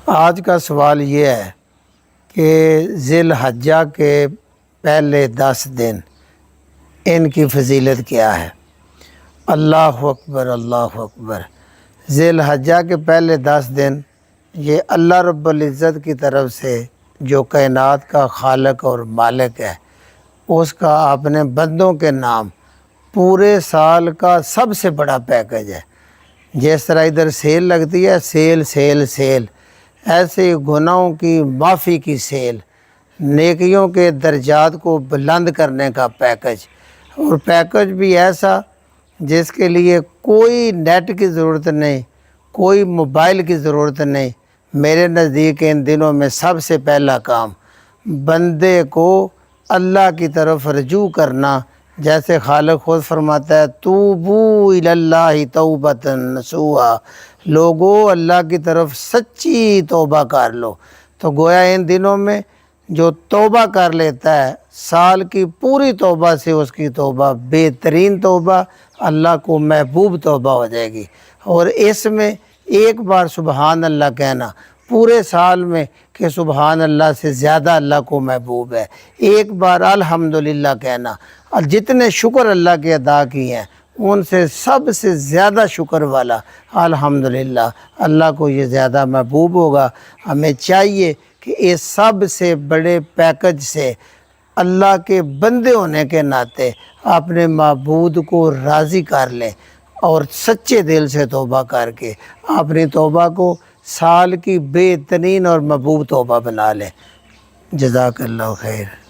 آج کا سوال یہ ہے کہ ذی الحجہ کے پہلے 10 دن ان کی فضیلت کیا ہے؟ اللہ اکبر اللہ اکبر۔ ذی الحجہ کے پہلے 10 دن یہ اللہ رب العزت کی طرف سے جو کائنات کا خالق اور مالک ہے اس کا اپنے بندوں کے نام پورے سال کا سب سے بڑا پیکج ہے۔ جس طرح ادھر سیل لگتی ہے، سیل سیل سیل، ایسے ہی گناہوں کی معافی کی سیل، نیکیوں کے درجات کو بلند کرنے کا پیکج، اور پیکج بھی ایسا جس کے لیے کوئی نیٹ کی ضرورت نہیں، کوئی موبائل کی ضرورت نہیں۔ میرے نزدیک ان دنوں میں سب سے پہلا کام بندے کو اللہ کی طرف رجوع کرنا، جیسے خالق خود فرماتا ہے توبو الی اللہ توبۃ نصوحا، لوگو اللہ کی طرف سچی توبہ کر لو۔ تو گویا ان دنوں میں جو توبہ کر لیتا ہے سال کی پوری توبہ سے اس کی توبہ بہترین توبہ، اللہ کو محبوب توبہ ہو جائے گی۔ اور اس میں ایک بار سبحان اللہ کہنا پورے سال میں کہ سبحان اللہ سے زیادہ اللہ کو محبوب ہے، ایک بار الحمدللہ کہنا، اور جتنے شکر اللہ کے ادا کیے ہیں ان سے سب سے زیادہ شکر والا الحمدللہ، اللہ کو یہ زیادہ محبوب ہوگا۔ ہمیں چاہیے کہ اس سب سے بڑے پیکج سے اللہ کے بندے ہونے کے ناطے اپنے معبود کو راضی کر لیں اور سچے دل سے توبہ کر کے اپنی توبہ کو سال کی بہترین اور محبوب توبہ بنا لیں۔ جزاک اللہ خیر۔